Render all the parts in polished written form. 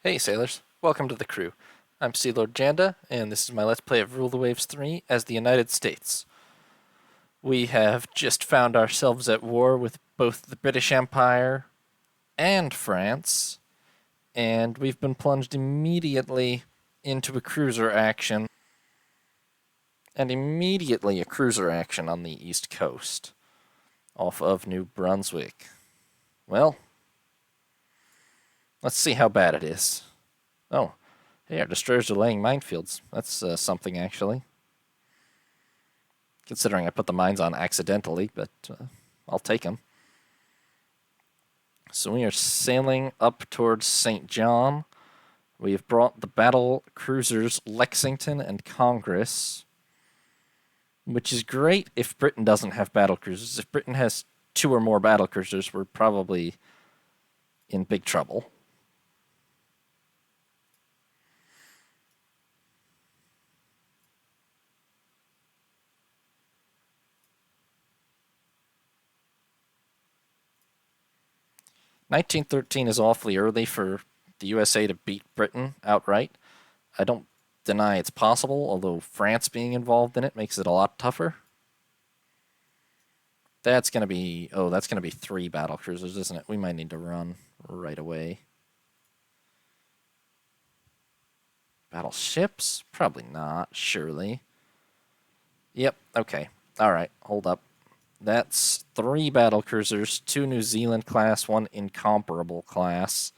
Hey sailors, welcome to the crew. I'm Sea Lord Janda, and this is my Let's Play of Rule the Waves 3 as the United States. We have just found ourselves at war with both the British Empire and France, and we've been plunged immediately into a cruiser action, and immediately a cruiser action on the east coast, off of New Brunswick. Well, let's see how bad it is. Oh, hey, our destroyers are laying minefields. That's something, actually. Considering I put the mines on accidentally, but I'll take them. So we are sailing up towards St. John. We have brought the battle cruisers Lexington and Congress, which is great if Britain doesn't have battle cruisers. If Britain has two or more battle cruisers, we're probably in big trouble. (1913) is awfully early for the USA to beat Britain outright. I don't deny it's possible, although France being involved in it makes it a lot tougher. That's going to be, oh, that's going to be 3 battle cruisers, isn't it? We might need to run right away. Battleships? Probably not, surely. Yep, okay. Alright, hold up. That's 3 battle cruisers, 2 New Zealand class, 1 incomparable class.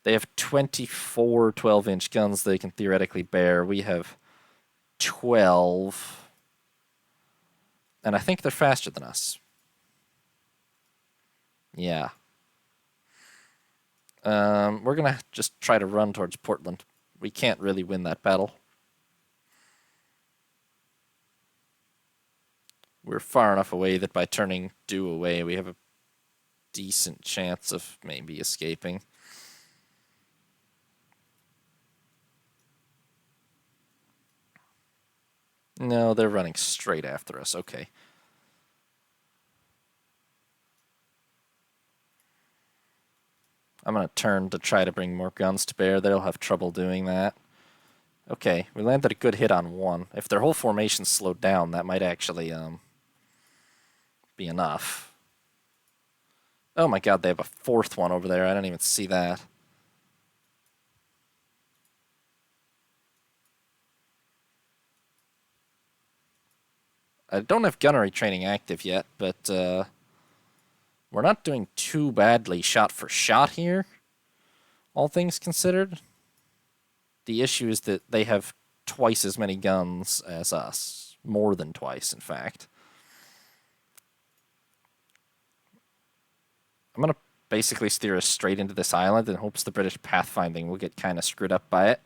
They have 24 12-inch guns they can theoretically bear. We have 12. And I think they're faster than us. Yeah. We're going to just try to run towards Portland. We can't really win that battle. We're far enough away that by turning due away, we have a decent chance of maybe escaping. No, they're running straight after us. Okay. I'm going to turn to try to bring more guns to bear. They'll have trouble doing that. Okay, we landed a good hit on 1. If their whole formation slowed down, that might actually be enough. Oh my god, they have a 4th one over there. I didn't even see that. I don't have gunnery training active yet, but we're not doing too badly shot for shot here, all things considered. The issue is that they have twice as many guns as us. More than twice, in fact. I'm going to basically steer us straight into this island in hopes the British pathfinding will get kind of screwed up by it.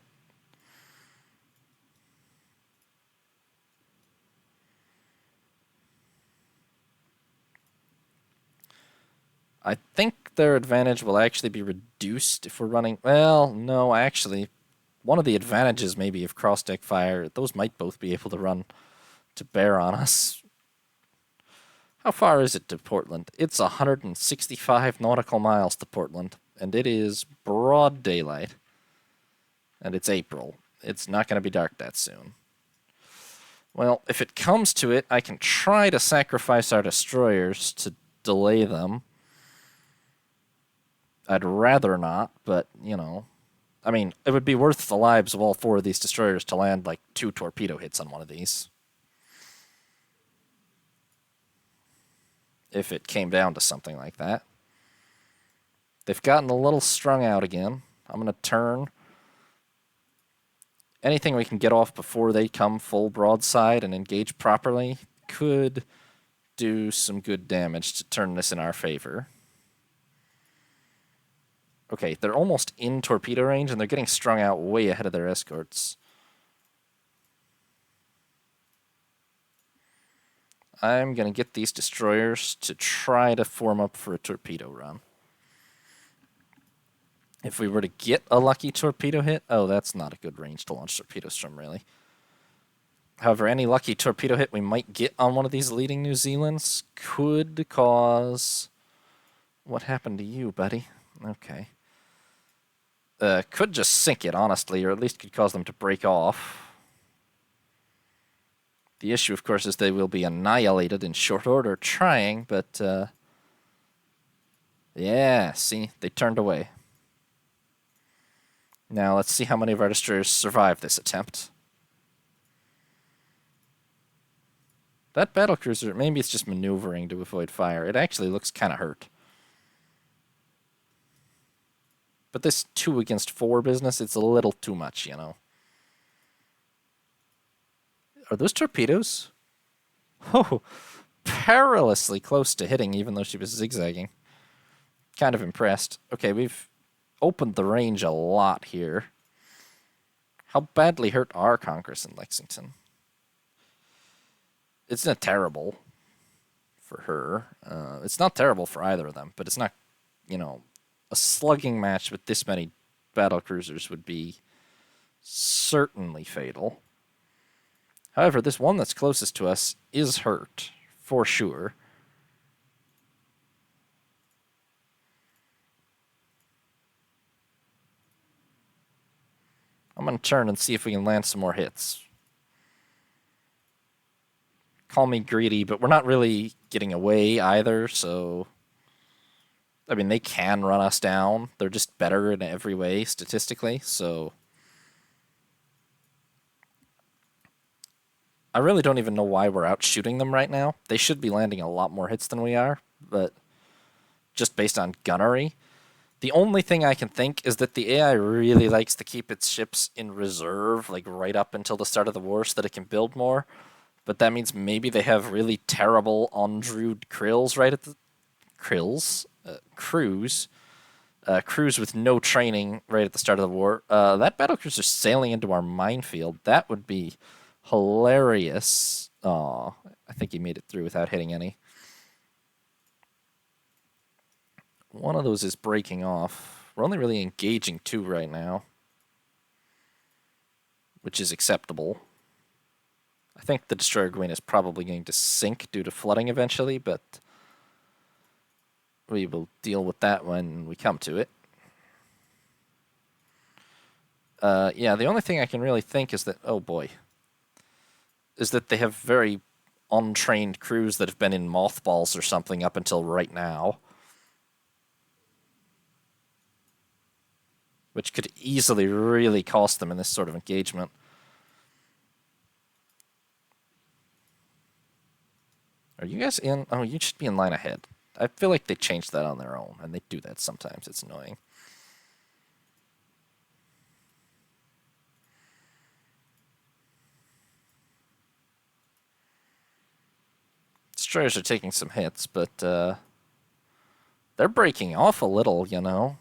I think their advantage will actually be reduced if we're running... Well, no, actually, one of the advantages maybe of cross-deck fire, those might both be able to run to bear on us. How far is it to Portland? It's 165 nautical miles to Portland, and it is broad daylight. And it's April. It's not going to be dark that soon. Well, if it comes to it, I can try to sacrifice our destroyers to delay them. I'd rather not, but, you know. I mean, it would be worth the lives of all 4 of these destroyers to land like 2 torpedo hits on one of these. If it came down to something like that. They've gotten a little strung out again. I'm going to turn. Anything we can get off before they come full broadside and engage properly could do some good damage to turn this in our favor. Okay, they're almost in torpedo range, and they're getting strung out way ahead of their escorts. I'm going to get these destroyers to try to form up for a torpedo run. If we were to get a lucky torpedo hit... Oh, that's not a good range to launch torpedoes from, really. However, any lucky torpedo hit we might get on one of these leading New Zealands could cause... What happened to you, buddy? Okay. Could just sink it, honestly, or at least could cause them to break off. The issue, of course, is they will be annihilated in short order trying, but, yeah, see, they turned away. Now, let's see how many of our destroyers survive this attempt. That battlecruiser, maybe it's just maneuvering to avoid fire. It actually looks kind of hurt. But this 2 against 4 business, it's a little too much, you know. Are those torpedoes? Oh, perilously close to hitting, even though she was zigzagging. Kind of impressed. Okay, we've opened the range a lot here. How badly hurt are Congress and Lexington? It's not terrible for her. It's not terrible for either of them, but it's not, you know, a slugging match with this many battle cruisers would be certainly fatal. However, this one that's closest to us is hurt, for sure. I'm going to turn and see if we can land some more hits. Call me greedy, but we're not really getting away either, so... I mean, they can run us down. They're just better in every way, statistically, so... I really don't even know why we're out shooting them right now. They should be landing a lot more hits than we are, but just based on gunnery. The only thing I can think is that the AI really likes to keep its ships in reserve, like right up until the start of the war, so that it can build more. But that means maybe they have really terrible undrewed krills right at the... Krills? Crews. Crews with no training right at the start of the war. That battlecruiser sailing into our minefield, that would be hilarious. Aw, I think he made it through without hitting any. One of those is breaking off. We're only really engaging 2 right now, which is acceptable. I think the Destroyer Gwyn is probably going to sink due to flooding eventually, but we will deal with that when we come to it. Yeah, the only thing I can really think is that, oh boy, is that they have very untrained crews that have been in mothballs or something up until right now, which could easily really cost them in this sort of engagement. Are you guys in? Oh, you should be in line ahead. I feel like they changed that on their own, and they do that sometimes. It's annoying. Destroyers are taking some hits, but they're breaking off a little, you know.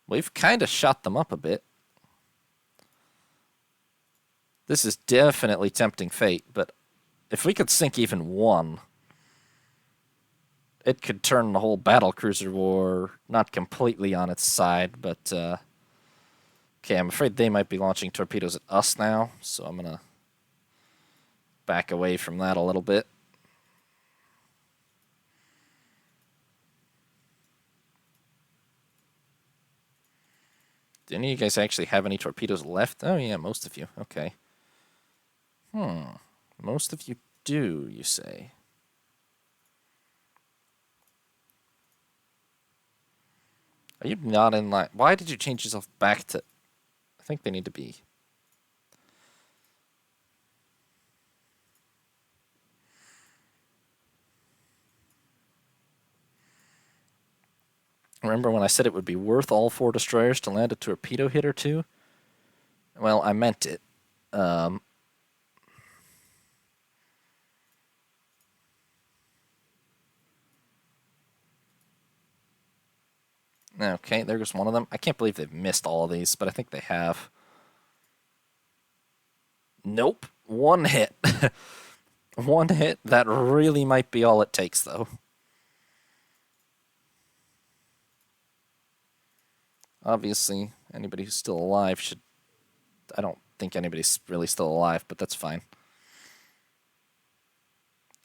We've kind of shot them up a bit. This is definitely tempting fate, but if we could sink even 1, it could turn the whole battlecruiser war not completely on its side, but okay, I'm afraid they might be launching torpedoes at us now, so I'm gonna back away from that a little bit. Do any of you guys actually have any torpedoes left? Oh yeah, most of you. Okay. Most of you do, you say? Are you not in line? Why did you change yourself back to... I think they need to be... Remember when I said it would be worth all 4 destroyers to land a torpedo hit or 2? Well, I meant it. Okay, there goes one of them. I can't believe they've missed all of these, but I think they have. Nope. 1 hit. 1 hit. That really might be all it takes, though. Obviously, anybody who's still alive should... I don't think anybody's really still alive, but that's fine.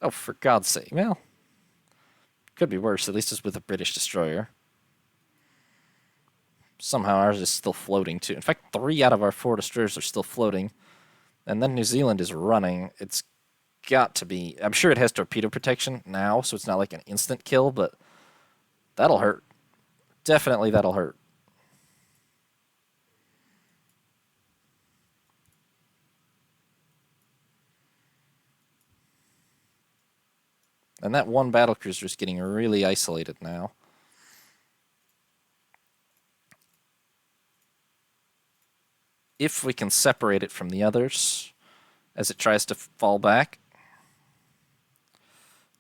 Oh, for God's sake. Well, could be worse. At least it's with a British destroyer. Somehow ours is still floating too. In fact, 3 out of our 4 destroyers are still floating. And then New Zealand is running. It's got to be... I'm sure it has torpedo protection now, so it's not like an instant kill, but that'll hurt. Definitely that'll hurt. And that one battlecruiser is getting really isolated now. If we can separate it from the others as it tries to fall back.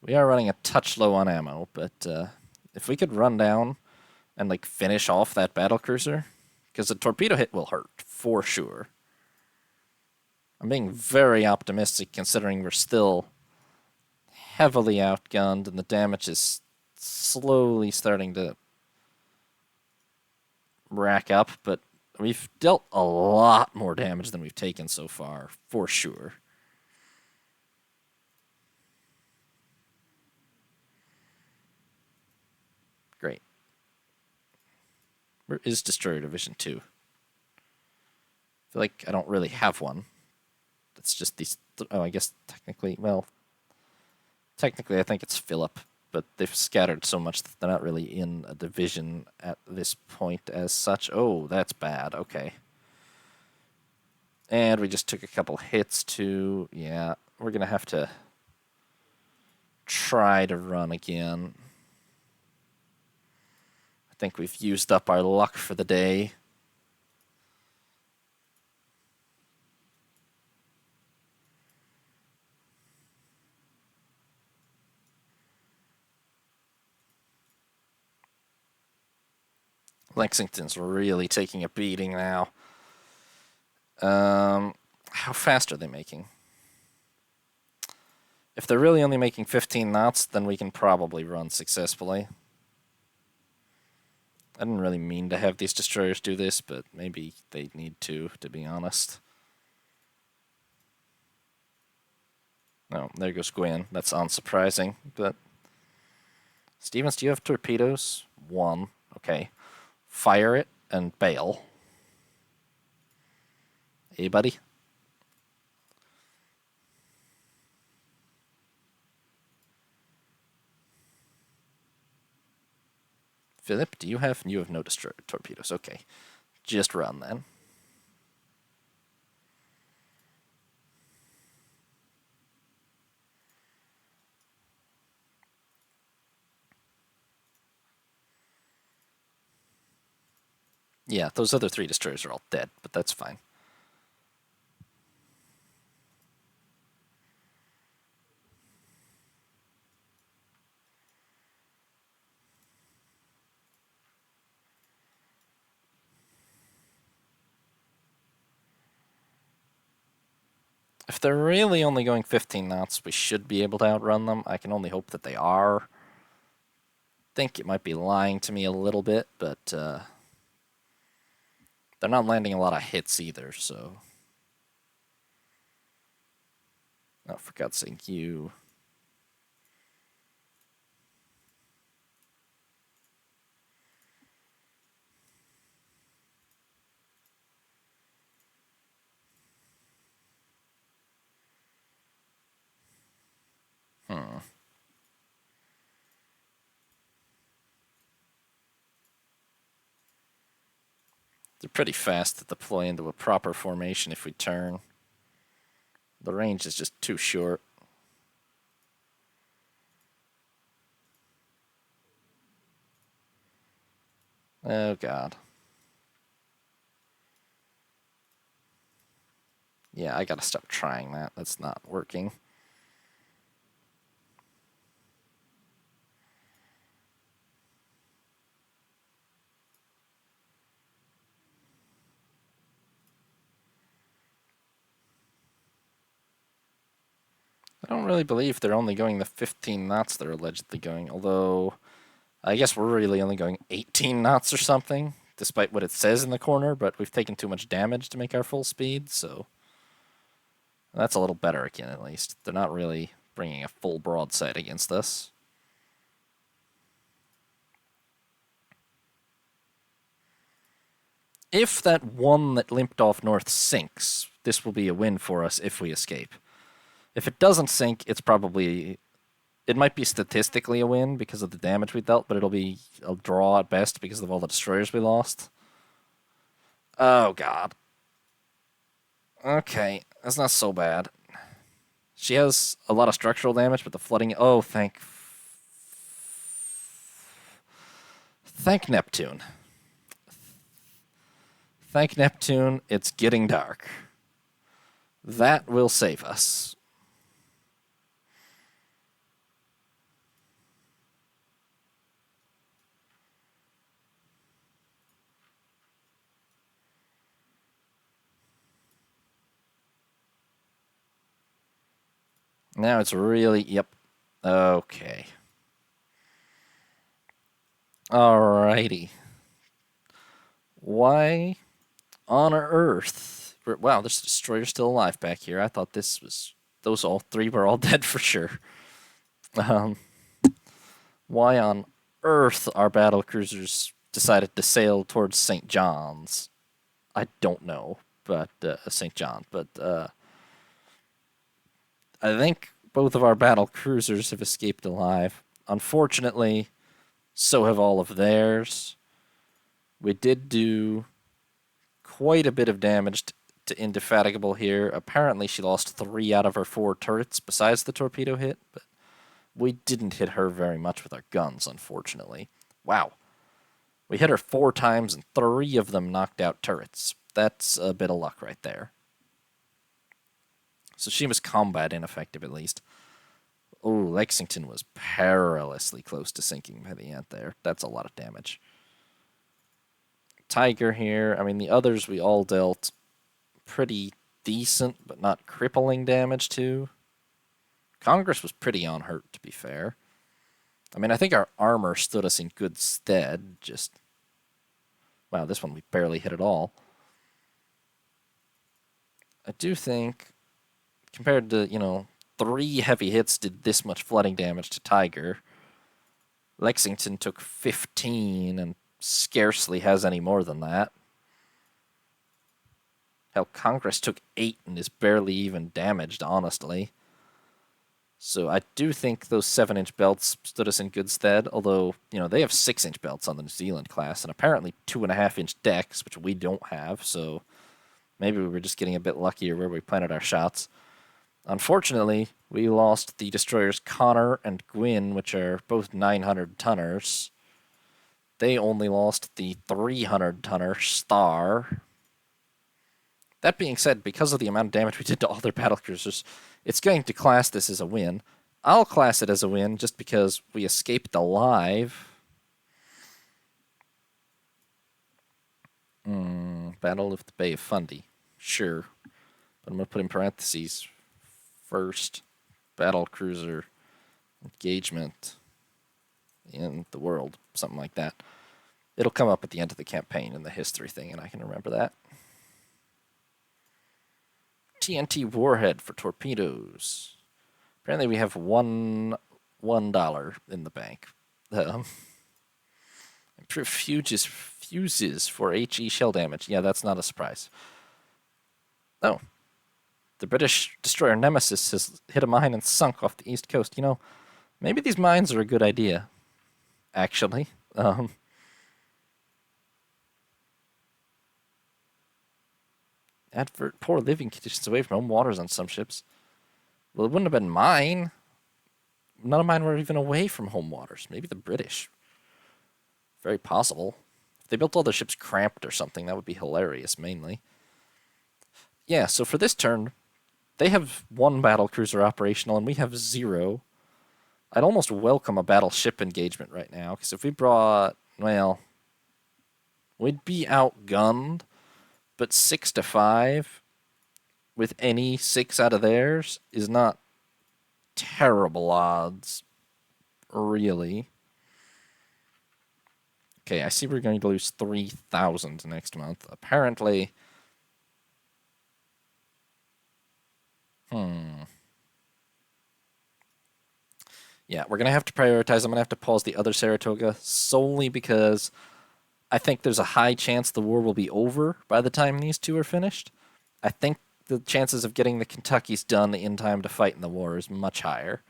We are running a touch low on ammo, but if we could run down and like finish off that battlecruiser, because a torpedo hit will hurt for sure. I'm being very optimistic considering we're still heavily outgunned and the damage is slowly starting to rack up, but we've dealt a lot more damage than we've taken so far, for sure. Great. Where is Destroyer Division 2? I feel like I don't really have one. It's just these... oh, I guess technically... well, technically I think it's Philip, but they've scattered so much that they're not really in a division at this point as such. Oh, that's bad. Okay. And we just took a couple hits too. Yeah, we're going to have to try to run again. I think we've used up our luck for the day. Lexington's really taking a beating now. How fast are they making? If they're really only making 15 knots, then we can probably run successfully. I didn't really mean to have these destroyers do this, but maybe they need to be honest. Oh, there goes Gwen. That's unsurprising, but... Stevens, do you have torpedoes? 1. Okay. Fire it and bail. Hey, buddy. Philip, do you have... you have no destroyer torpedoes. Okay. Just run then. Yeah, those other 3 destroyers are all dead, but that's fine. If they're really only going 15 knots, we should be able to outrun them. I can only hope that they are. I think it might be lying to me a little bit, but they're not landing a lot of hits either, so... oh, for God's sake, you... They're pretty fast to deploy into a proper formation if we turn. The range is just too short. Oh, God. Yeah, I gotta stop trying that. That's not working. I don't really believe they're only going the 15 knots they're allegedly going, although I guess we're really only going 18 knots or something, despite what it says in the corner, but we've taken too much damage to make our full speed, so that's a little better again, at least. They're not really bringing a full broadside against us. If that one that limped off north sinks, this will be a win for us if we escape. If it doesn't sink, it's probably it might be statistically a win because of the damage we dealt, but it'll be a draw at best because of all the destroyers we lost. Oh god. Okay, that's not so bad. She has a lot of structural damage, but the flooding. Oh, thank Neptune. Thank Neptune. It's getting dark. That will save us. Now it's really. Yep. Okay. Alrighty. Why on earth? Wow, this destroyer's still alive back here. I thought this was. Those all three were all dead for sure. Um, why on earth our battle cruisers decided to sail towards St. John's? I don't know, but St. John. But I think both of our battle cruisers have escaped alive. Unfortunately, so have all of theirs. We did do quite a bit of damage to Indefatigable here. Apparently, she lost 3 out of her 4 turrets besides the torpedo hit, but we didn't hit her very much with our guns, unfortunately. Wow. We hit her 4 times and 3 of them knocked out turrets. That's a bit of luck right there. So she was combat ineffective at least. Oh, Lexington was perilously close to sinking by the end there. That's a lot of damage. Tiger here. I mean, the others we all dealt pretty decent, but not crippling damage to. Congress was pretty unhurt, to be fair. I mean, I think our armor stood us in good stead. Just, wow, this one we barely hit at all. I do think, compared to, 3 heavy hits did this much flooding damage to Tiger. Lexington took 15 and scarcely has any more than that. Hell, Congress took 8 and is barely even damaged, honestly. So I do think those 7-inch belts stood us in good stead, although, they have 6-inch belts on the New Zealand class, and apparently 2.5-inch decks, which we don't have, so maybe we were just getting a bit luckier where we planted our shots. Unfortunately, we lost the destroyers Connor and Gwyn, which are both 900-tonners. They only lost the 300-tonner Star. That being said, because of the amount of damage we did to all their battlecruisers, it's going to class this as a win. I'll class it as a win just because we escaped alive. Battle of the Bay of Fundy. Sure. But I'm going to put in parentheses first battlecruiser engagement in the world. Something like that. It'll come up at the end of the campaign in the history thing, and I can remember that. TNT warhead for torpedoes. Apparently we have $1 in the bank. Improved fuses for HE shell damage. Yeah, that's not a surprise. Oh. The British destroyer Nemesis has hit a mine and sunk off the east coast. Maybe these mines are a good idea, actually. Advert poor living conditions away from home waters on some ships. Well, it wouldn't have been mine. None of mine were even away from home waters. Maybe the British. Very possible. If they built all their ships cramped or something, that would be hilarious, mainly. Yeah, so for this turn, they have 1 battlecruiser operational, and we have 0. I'd almost welcome a battleship engagement right now, because if we brought, well, we'd be outgunned, but 6-5 with any 6 out of theirs is not terrible odds, really. Okay, I see we're going to lose 3,000 next month. Apparently, yeah, we're going to have to prioritize. I'm going to have to pause the other Saratoga solely because I think there's a high chance the war will be over by the time these two are finished. I think the chances of getting the Kentuckys done in time to fight in the war is much higher.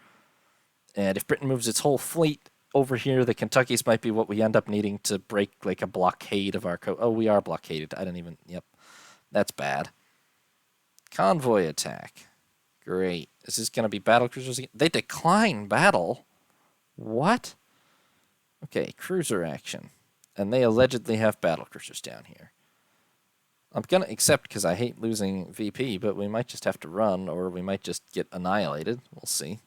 And if Britain moves its whole fleet over here, the Kentuckys might be what we end up needing to break like a blockade of our coast. Oh, we are blockaded. I didn't even. Yep. That's bad. Convoy attack. Great. Is this going to be battle cruisers again? They decline battle? What? Okay, cruiser action. And they allegedly have battle cruisers down here. I'm going to accept because I hate losing VP, but we might just have to run, or we might just get annihilated. We'll see.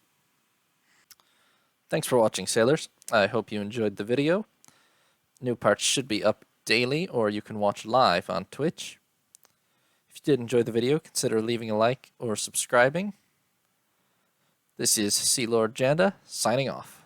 Thanks for watching, sailors. I hope you enjoyed the video. New parts should be up daily, or you can watch live on Twitch. If you did enjoy the video, consider leaving a like or subscribing. This is Sea Lord Janda, signing off.